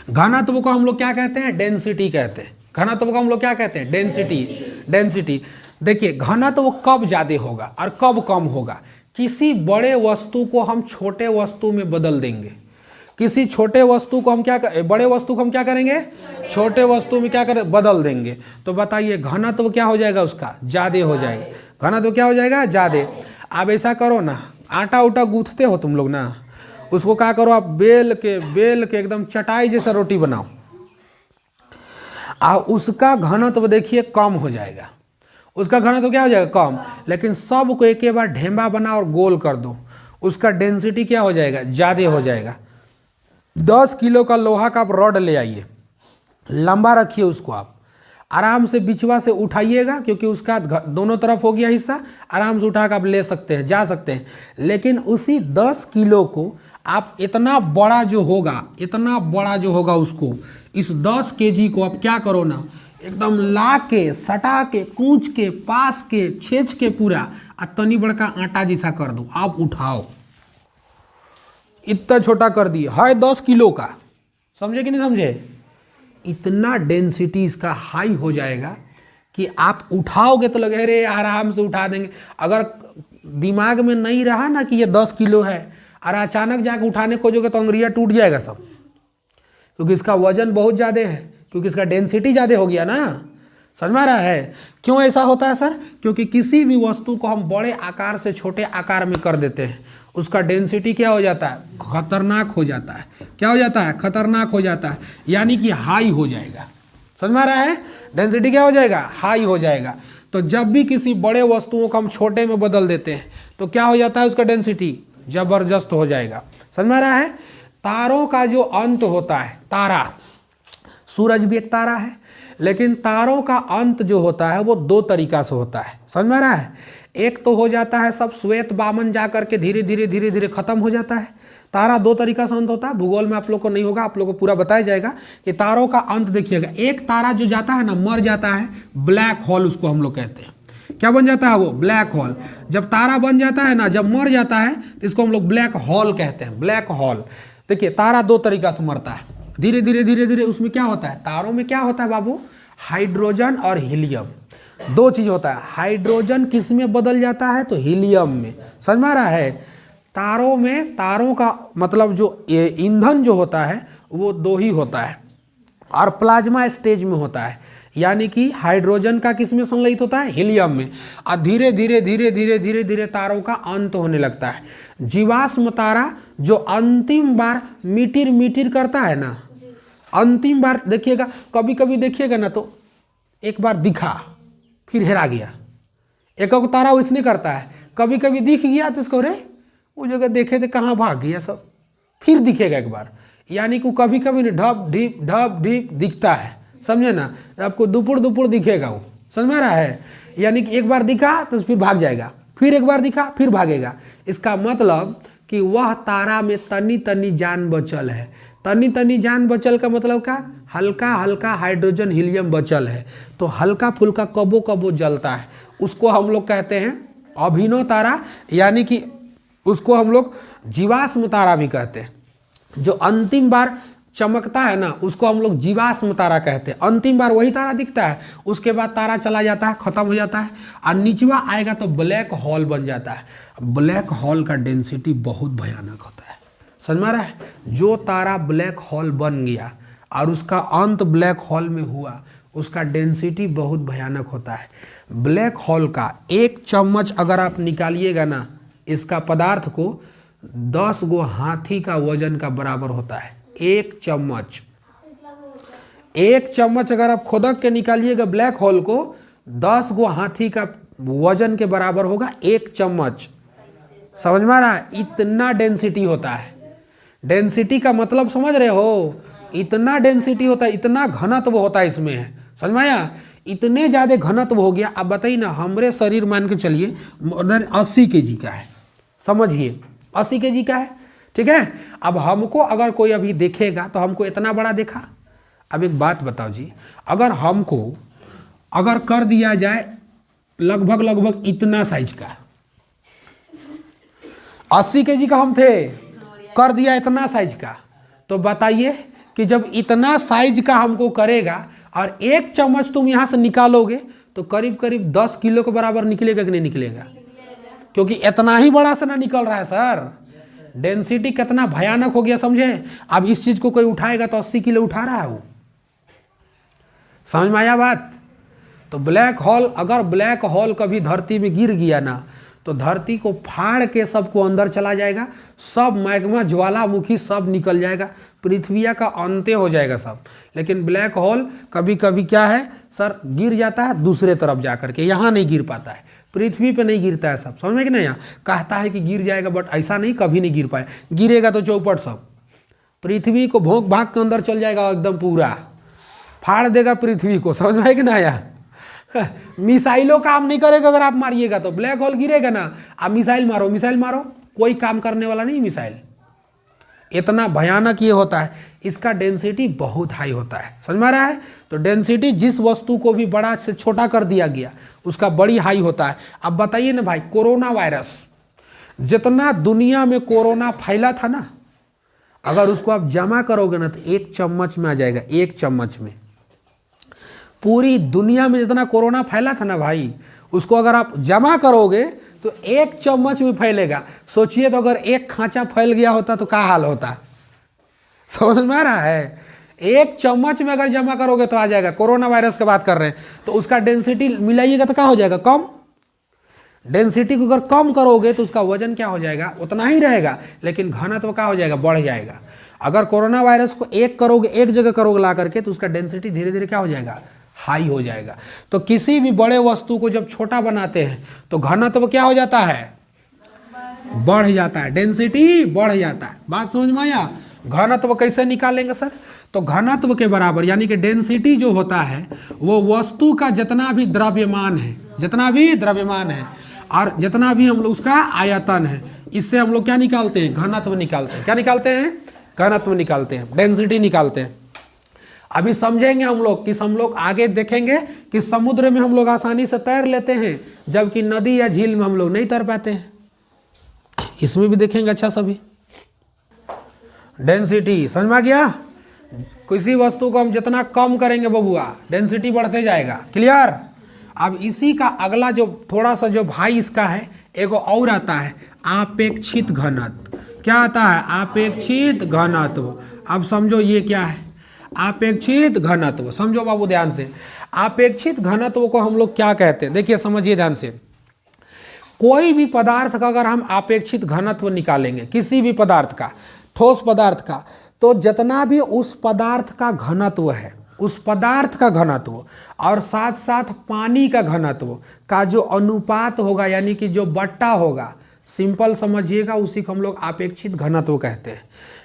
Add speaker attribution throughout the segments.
Speaker 1: घनत्व को हम लोग क्या कहते हैं? डेंसिटी कहते हैं। घनत्व को हम लोग क्या कहते हैं? डेंसिटी। डेंसिटी देखिए, घनत्व कब ज़्यादा होगा और कब कम होगा? किसी बड़े वस्तु को हम छोटे वस्तु में बदल देंगे। किसी छोटे वस्तु को हम बड़े वस्तु को हम क्या करेंगे? छोटे वस्तु में क्या करें? बदल देंगे। तो बताइए घनत्व क्या हो जाएगा? उसका ज़्यादा हो जाएगा। घनत्व क्या हो जाएगा? ज़्यादा। आप ऐसा करो ना, आटा उटा गूंथते हो तुम लोग ना, उसको क्या करो आप बेल के एकदम चटाई जैसा रोटी बनाओ, उसका घनत्व देखिए कम हो जाएगा। उसका घनत्व क्या हो जाएगा? कम। लेकिन सब को एक बार ढेंबा बना और गोल कर दो, उसका डेंसिटी क्या हो जाएगा? ज़्यादा हो जाएगा। 10 किलो का लोहा का आप रॉड ले आइए, लंबा रखिए उसको, आप आराम से बिचवा से उठाइएगा, क्योंकि उसका दोनों तरफ हो गया हिस्सा, आराम से उठा कर आप ले सकते हैं, जा सकते हैं। लेकिन उसी 10 किलो को आप इतना बड़ा जो होगा उसको, इस 10 केजी को आप क्या करो ना, एकदम ला के, सटा के, कूच के, पास के, छेच के पूरा तनी बड़का आटा जैसा कर दो, आप उठाओ। इतना छोटा कर दिए है 10 किलो का, समझे कि नहीं समझे? इतना डेंसिटी इसका हाई हो जाएगा कि आप उठाओगे तो लगे अरे आराम से उठा देंगे। अगर दिमाग में नहीं रहा ना कि ये 10 किलो है और अचानक जाकर उठाने खोजोगे तो अंगुरिया टूट जाएगा सब, क्योंकि इसका वजन बहुत ज़्यादा है, क्योंकि इसका डेंसिटी ज़्यादा हो गया ना। समझ में आ रहा है क्यों ऐसा होता है सर? क्योंकि किसी भी वस्तु को हम बड़े आकार से छोटे आकार में कर देते हैं, उसका डेंसिटी क्या हो जाता है? खतरनाक हो जाता है। क्या हो जाता है? खतरनाक हो जाता है, यानी कि हाई हो जाएगा। समझ में आ रहा है? डेंसिटी क्या हो जाएगा? हाई हो जाएगा। तो जब भी किसी बड़े वस्तुओं को हम छोटे में बदल देते हैं तो क्या हो जाता है? उसका डेंसिटी जबरदस्त हो जाएगा। समझ में आ रहा है? तारों का जो अंत होता है, तारा, सूरज भी एक तारा है, लेकिन तारों का अंत जो होता है वो 2 तरीका से होता है। समझ में आ रहा है? एक तो हो जाता है सब श्वेत बामन जा करके धीरे धीरे खत्म हो जाता है। तारा 2 तरीका से अंत होता है, भूगोल में आप लोग को नहीं होगा, आप लोग को पूरा बताया जाएगा कि तारों का अंत देखिएगा। एक तारा जो जाता है ना, मर जाता है, ब्लैक होल उसको हम लोग कहते हैं। क्या बन जाता है वो? Black hole. जब तारा बन जाता है ना, जब मर जाता है तो इसको हम लोग ब्लैक होल कहते हैं। ब्लैक होल देखिए, तारा 2 तरीका से मरता है, धीरे धीरे। उसमें क्या होता है? तारों में क्या होता है बाबू? हाइड्रोजन और हीलियम, 2 चीज होता है। हाइड्रोजन किस में बदल जाता है? तो हीलियम में। समझ में आ रहा है? तारों में, तारों का मतलब जो ईंधन जो होता है वो 2 ही होता है, और प्लाज्मा स्टेज में होता है, यानी कि हाइड्रोजन का किस में संलयित होता है? हीलियम में। और धीरे धीरे तारों का अंत होने लगता है। जीवाश्म तारा जो अंतिम बार मिटिर करता है ना, अंतिम बार देखिएगा, कभी कभी देखिएगा ना तो एक बार दिखा फिर हेरा गया। एक तारा उसने करता है, कभी कभी दिख गया तो इसको रे वो जगह देखे थे कहाँ भाग गया सब, फिर दिखेगा एक बार। यानी कि कभी कभी ढप ढीप दिखता है, समझे ना? आपको दुपुर दिखेगा वो। समझ में आ रहा है? यानी कि एक बार दिखा तो फिर भाग जाएगा, फिर एक बार दिखा फिर भागेगा। इसका मतलब कि वह तारा में तनी जान बचल है। तनी जान बचल का मतलब क्या? हल्का हाइड्रोजन हीलियम बचल है, तो हल्का फुल्का कबो जलता है। उसको हम लोग कहते हैं अभिनव तारा, यानी कि उसको हम लोग जीवाश्म तारा भी कहते हैं। जो अंतिम बार चमकता है ना, उसको हम लोग जीवाश्म तारा कहते हैं। अंतिम बार वही तारा दिखता है, उसके बाद तारा चला जाता है, खत्म हो जाता है, और निचवा आएगा तो ब्लैक होल बन जाता है। ब्लैक होल का डेंसिटी बहुत भयानक होता है। समझ में आ रहा है? जो तारा ब्लैक होल बन गया और उसका अंत ब्लैक होल में हुआ, उसका डेंसिटी बहुत भयानक होता है। ब्लैक होल का 1 चम्मच अगर आप निकालिएगा ना, इसका पदार्थ को 10 गो हाथी का वजन का बराबर होता है। 1 चम्मच, 1 चम्मच अगर आप खोदक के निकालिएगा ब्लैक होल को, 10 गो हाथी का वजन के बराबर होगा 1 चम्मच। समझ में आ रहा है? इतना डेंसिटी होता है। डेंसिटी का मतलब समझ रहे हो? इतना डेंसिटी होता है, इतना घनत्व होता है इसमें है। समझ में आया? इतने ज़्यादा घनत्व हो गया। अब बताइए ना, हमारे शरीर मान के चलिए 80 kg का है, समझिए 80 kg का है, ठीक है? अब हमको अगर कोई अभी देखेगा तो हमको इतना बड़ा देखा। अब एक बात बताओ जी, अगर हमको अगर कर दिया जाए लगभग इतना साइज का, 80 kg का हम थे, कर दिया इतना साइज का, तो बताइए कि जब इतना साइज का हमको करेगा और 1 चम्मच तुम यहाँ से निकालोगे तो करीब करीब 10 किलो के बराबर निकलेगा कि नहीं निकलेगा? क्योंकि इतना ही बड़ा से ना निकल रहा है सर। डेंसिटी कितना भयानक हो गया समझे। अब इस चीज को कोई उठाएगा तो 80 किलो उठा रहा है वो। समझ में आया बात? तो ब्लैक होल, अगर ब्लैक होल कभी धरती में गिर गया ना तो धरती को फाड़ के सबको अंदर चला जाएगा, सब मैग्मा ज्वालामुखी सब निकल जाएगा, पृथ्वी का अंत्य हो जाएगा सब। लेकिन ब्लैक होल कभी कभी क्या है सर, गिर जाता है दूसरे तरफ जा करके, यहाँ नहीं गिर पाता है, पृथ्वी पे नहीं गिरता है सब। समझ में कि नहीं? कहता है कि गिर जाएगा बट ऐसा नहीं, कभी नहीं गिर पाए। गिरेगा तो चौपट सब पृथ्वी को भोंक भाग के अंदर चल जाएगा, एकदम पूरा फाड़ देगा पृथ्वी को। समझ में कि नहीं आया? मिसाइलों काम नहीं करेगा अगर आप मारिएगा तो। ब्लैक होल गिरेगा ना, आप मिसाइल मारो, मिसाइल मारो, कोई काम करने वाला नहीं मिसाइल। इतना भयानक ये होता है, इसका डेंसिटी बहुत हाई होता है। समझ में आ रहा है? तो डेंसिटी जिस वस्तु को भी बड़ा से छोटा कर दिया गया उसका बड़ी हाई होता है। अब बताइए ना भाई, कोरोना वायरस जितना दुनिया में कोरोना फैला था ना, अगर उसको आप जमा करोगे ना तो 1 चम्मच में आ जाएगा। 1 चम्मच में पूरी दुनिया में जितना कोरोना फैला था ना भाई, उसको अगर आप जमा करोगे तो 1 चम्मच में फैलेगा। सोचिए तो अगर 1 खांचा फैल गया होता तो क्या हाल होता। समझ में आ रहा है? 1 चम्मच में अगर जमा करोगे तो आ जाएगा। कोरोना वायरस की बात कर रहे हैं तो उसका डेंसिटी मिलाइएगा तो क्या हो जाएगा? कम। डेंसिटी को अगर कम करोगे तो उसका वजन क्या हो जाएगा? उतना ही रहेगा, लेकिन घनत्व क्या हो जाएगा? बढ़ जाएगा। अगर कोरोना वायरस को एक जगह करोगे ला करके तो उसका डेंसिटी धीरे धीरे क्या हो जाएगा? हाई हो जाएगा। तो किसी भी बड़े वस्तु को जब छोटा बनाते हैं तो घनत्व क्या हो जाता है? बढ़ जाता है, डेंसिटी बढ़ जाता है। बात समझ में आया? घनत्व कैसे निकालेंगे सर? तो घनत्व के बराबर यानी कि डेंसिटी जो होता है वो वस्तु का जितना भी द्रव्यमान है, जितना भी द्रव्यमान है और जितना भी हम लोग उसका आयतन है, इससे हम लोग क्या निकालते हैं? घनत्व निकालते हैं। क्या निकालते हैं? घनत्व निकालते हैं, डेंसिटी निकालते हैं। अभी समझेंगे हम लोग कि हम लोग आगे देखेंगे कि समुद्र में हम लोग आसानी से तैर लेते हैं जबकि नदी या झील में हम लोग नहीं तैर पाते हैं। इसमें भी देखेंगे अच्छा सभी। डेंसिटी समझ में आ गया? किसी वस्तु को हम जितना कम करेंगे बबुआ डेंसिटी बढ़ते जाएगा। क्लियर? अब इसी का अगला जो थोड़ा सा जो भाई इसका है, एगो और आता है आपेक्षित घनत्व। क्या आता है? आपेक्षित घनत्व। अब समझो ये क्या है? आपेक्षित घनत्व। समझो बाबू ध्यान से, आपेक्षित घनत्व को हम लोग क्या कहते हैं? देखिए समझिए ध्यान से। कोई भी पदार्थ का अगर हम आपेक्षित घनत्व निकालेंगे, किसी भी पदार्थ का, ठोस पदार्थ का, तो जितना भी उस पदार्थ का घनत्व है, उस पदार्थ का घनत्व और साथ साथ पानी का घनत्व का जो अनुपात होगा यानी कि जो बट्टा होगा, सिंपल समझिएगा, उसी को हम लोग आपेक्षित घनत्व कहते हैं।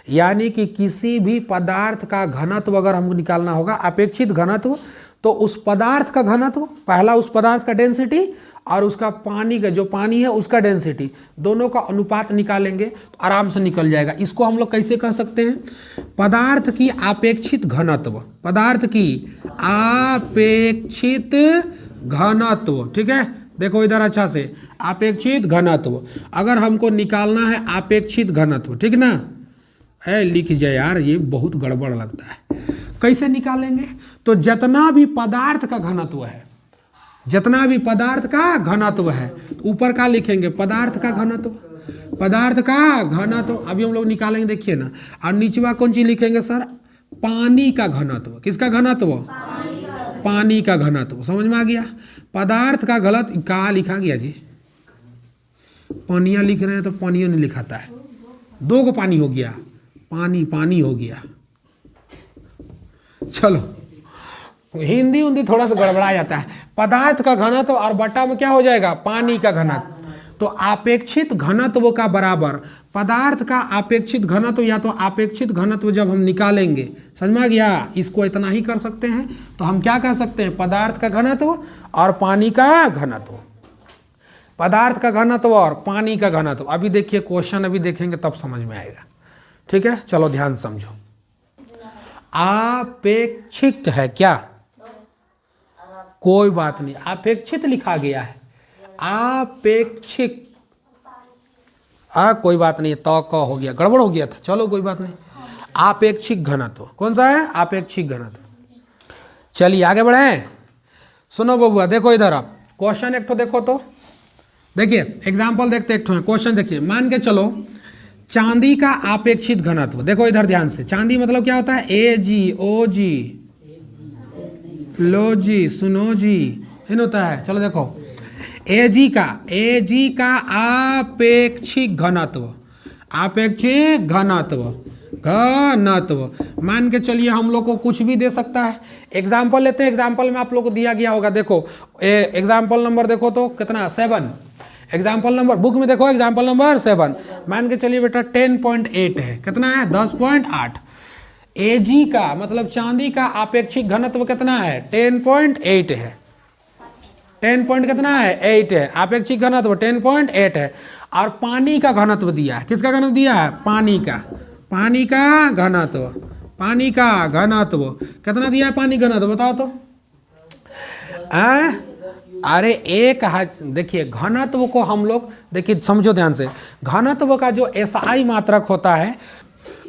Speaker 1: यानी कि किसी भी पदार्थ का घनत्व अगर हमको निकालना होगा आपेक्षित घनत्व, तो उस पदार्थ का घनत्व, पहला उस पदार्थ का डेंसिटी और उसका पानी का, जो पानी है उसका डेंसिटी, दोनों का अनुपात निकालेंगे तो आराम से निकल जाएगा। इसको हम लोग कैसे कह सकते हैं? पदार्थ की आपेक्षित घनत्व, पदार्थ की आपेक्षित घनत्व। ठीक है, देखो इधर अच्छा से, आपेक्षित घनत्व अगर हमको निकालना है, आपेक्षित घनत्व, ठीक ना? लिख जाए यार, ये बहुत गड़बड़ लगता है। कैसे निकालेंगे? तो जितना भी पदार्थ का घनत्व है, जितना भी पदार्थ का घनत्व है, ऊपर का लिखेंगे पदार्थ का घनत्व, पदार्थ का घनत्व। अभी हम लोग निकालेंगे, देखिए ना। और नीचवा कौन चीज लिखेंगे सर? पानी का घनत्व। किसका घनत्व? पानी का घनत्व। समझ में आ गया? पदार्थ का गलत का लिखा गया जी, पानिया लिख रहे हैं तो पानियों नहीं लिखाता है, 2 को पानी हो गया, पानी पानी हो गया। चलो हिंदी थोड़ा सा गड़बड़ा जाता है। पदार्थ का घनत्व और बट्टा में क्या हो जाएगा? पानी का घनत्व। तो आपेक्षित घनत्व का बराबर पदार्थ का आपेक्षित घनत्व, या तो आपेक्षित घनत्व जब हम निकालेंगे, समझ में आ गया? इसको इतना ही कर सकते हैं तो हम क्या कह सकते हैं? पदार्थ का घनत्व और पानी का घनत्व, पदार्थ का घनत्व और पानी का घनत्व। अभी देखिए क्वेश्चन, अभी देखेंगे तब समझ में आएगा। ठीक है, चलो ध्यान समझो। आपेक्षिक है क्या? कोई बात नहीं, आपेक्षित लिखा गया है, आपेक्षिक। कोई बात नहीं, तो क हो गया, गड़बड़ हो गया था, चलो कोई बात नहीं। आपेक्षिक घनत्व। कौन सा है? आपेक्षिक घनत्व। चलिए आगे बढ़े। सुनो बबुआ, देखो इधर आप क्वेश्चन एक तो देखो, तो देखिए एग्जाम्पल देखते एक तो क्वेश्चन देखिए। मान के चलो चांदी का आपेक्षित घनत्व, देखो इधर ध्यान से। चांदी मतलब क्या होता है? ए जी, ओ जी, लो जी, सुनो जी, इन होता है। चलो देखो ए जी का आपेक्षिक घनत्व, आपेक्षिक घनत्व, घनत्व मान के चलिए हम लोग को कुछ भी दे सकता है। एग्जाम्पल लेते हैं, एग्जाम्पल में आप लोग को दिया गया होगा। देखो एग्जाम्पल नंबर देखो तो कितना? 7। एग्जाम्पल नंबर बुक में देखो, एग्जाम्पल नंबर 7। मान के चलिए बेटा 10.8 है। कितना है? 10.8। एजी का मतलब चांदी का आपेक्षिक घनत्व कितना है? 10.8 है। 10 पॉइंट कितना है? 8 है। आपेक्षिक घनत्व 10.8 है। और पानी का घनत्व दिया है। किसका घनत्व दिया है? पानी का। पानी का घनत्व, पानी का घनत्व कितना दिया है? पानी घनत्व बताओ तो। अरे देखिए घनत्व को हम लोग देखिए समझो ध्यान से। घनत्व का जो एसआई मात्रक होता है,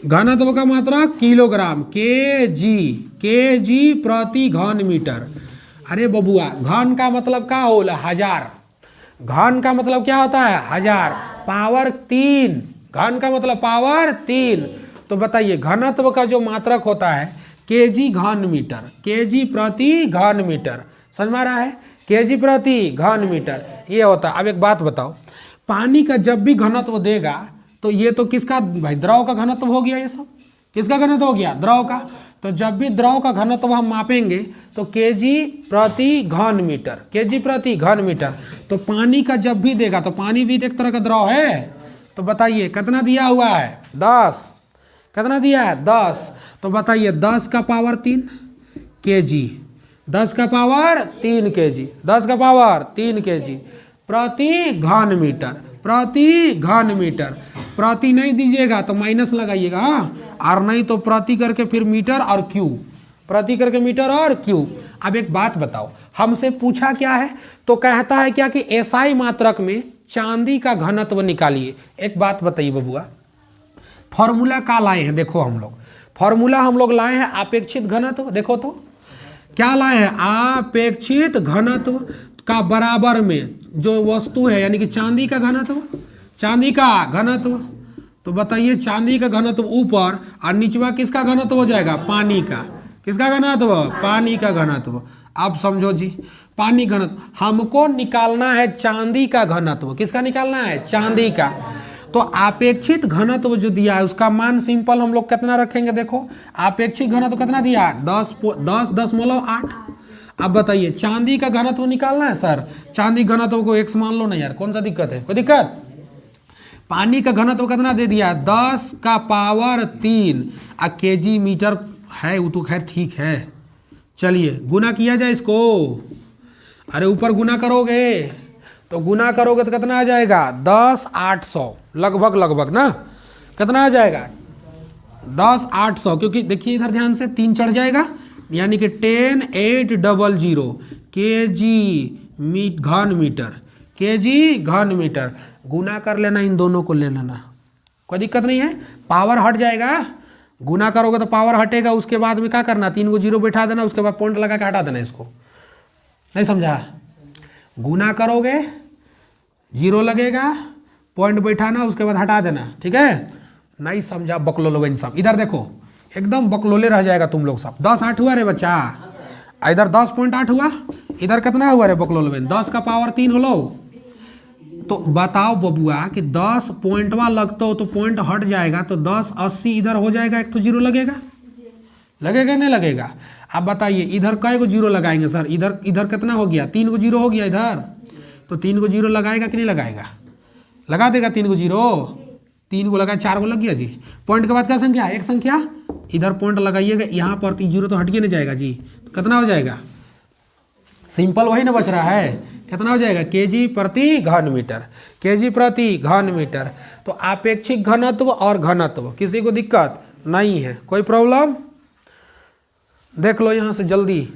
Speaker 1: घनत्व का मात्रक किलोग्राम, केजी प्रति घन मीटर। अरे बबुआ घन का मतलब क्या होला? हजार। घन का मतलब क्या होता है? हजार। पावर 3, घन का मतलब पावर 3। तो बताइए घनत्व का जो मात्रक होता है केजी घन मीटर, केजी प्रति घन मीटर। समझ में आ रहा है? केजी प्रति घन मीटर ये होता है। अब एक बात बताओ, पानी का जब भी घनत्व देगा तो ये तो किसका भाई? द्रव का घनत्व हो गया। ये सब किसका घनत्व हो गया? द्रव का। तो जब भी द्रव का घनत्व हम मापेंगे तो केजी प्रति घन मीटर, केजी प्रति घन मीटर। तो पानी का जब भी देगा तो पानी भी एक तरह का द्रव है। तो बताइए कितना दिया हुआ है? 10। कितना दिया है? 10। तो बताइए 10 का पावर 3 केजी, 10 का पावर 3 केजी, 10 का पावर 3 केजी प्रति घन मीटर, प्रति घन मीटर। प्रति नहीं दीजिएगा तो माइनस लगाइएगा, हाँ। और नहीं तो प्रति करके फिर मीटर और क्यू, प्रति करके मीटर और क्यू। अब एक बात बताओ, हमसे पूछा क्या है? तो कहता है क्या कि एसआई मात्रक में चांदी का घनत्व निकालिए। एक बात बताइए बबुआ, फॉर्मूला का लाए हैं? देखो हम लोग फॉर्मूला हम लोग लाए हैं अपेक्षित घनत्व। देखो तो क्या लाए हैं? अपेक्षित घनत्व का बराबर में जो वस्तु है यानी कि चांदी का घनत्व, चांदी का घनत्व। तो बताइए चांदी का घनत्व ऊपर और नीचवा किसका घनत्व हो जाएगा? पानी का। किसका घनत्व? पानी का घनत्व। अब समझो जी, पानी घनत्व हमको निकालना है चांदी का घनत्व। किसका निकालना है? चांदी का। तो अपेक्षित घनत्व जो दिया है उसका मान सिंपल हम लोग कितना रखेंगे? देखो अपेक्षित घनत्व कितना दिया? 10.8। अब बताइए चांदी का घनत्व निकालना है सर। चांदी घनत्व को x मान लो ना यार, कौन सा दिक्कत है? कोई दिक्कत? पानी का घनत्व कितना दे दिया? 10 का पावर 3। आ केजी मीटर है वो तो खैर ठीक है। चलिए गुना किया जाए इसको। अरे ऊपर गुना करोगे तो गुना करोगे तो कितना आ जाएगा? 10,800 लगभग लगभग ना। कितना आ जाएगा? 10,800। क्योंकि देखिए इधर ध्यान से 3 चढ़ जाएगा यानी कि 10,800 केजी घन मीटर, केजी घन मीटर। गुना कर लेना, इन दोनों को ले लेना, कोई दिक्कत नहीं है। पावर हट जाएगा, गुना करोगे तो पावर हटेगा। उसके बाद में क्या करना? 3 को जीरो बैठा देना, उसके बाद पॉइंट लगा के हटा देना इसको। नहीं समझा? गुना करोगे जीरो लगेगा, पॉइंट बैठाना, उसके बाद हटा देना। ठीक है? नहीं समझा? बकलोले सब। इधर देखो एकदम बकलोले रह जाएगा तुम लोग सब। 10,8 हुआ रे बच्चा, इधर 10.8 हुआ, इधर कितना हुआ रे बकलोले? 10 का पावर 3 हो लो। तो बताओ बबुआ कि 10 पॉइंटवा लगता हो तो पॉइंट हट जाएगा तो 10,80 इधर हो जाएगा। एक तो जीरो लगेगा, लगेगा नहीं लगेगा? अब बताइए इधर कई को जीरो लगाएंगे सर? इधर इधर कितना हो गया? 3 को जीरो हो गया इधर। तो 3 को जीरो लगाएगा कि नहीं लगाएगा? लगा देगा 3 को जीरो। 3 को लगा, 4 को लग गया जी। पॉइंट के बाद क्या संख्या? एक संख्या। इधर पॉइंट लगाइएगा, यहाँ पर जीरो तो हट के नहीं जाएगा जी। तो कितना हो जाएगा? सिंपल वही ना बच रहा है। कितना हो जाएगा? केजी प्रति घन मीटर, केजी प्रति घन मीटर। तो आपेक्षिक घनत्व और घनत्व, किसी को दिक्कत नहीं है? कोई प्रॉब्लम? देख लो यहाँ से जल्दी।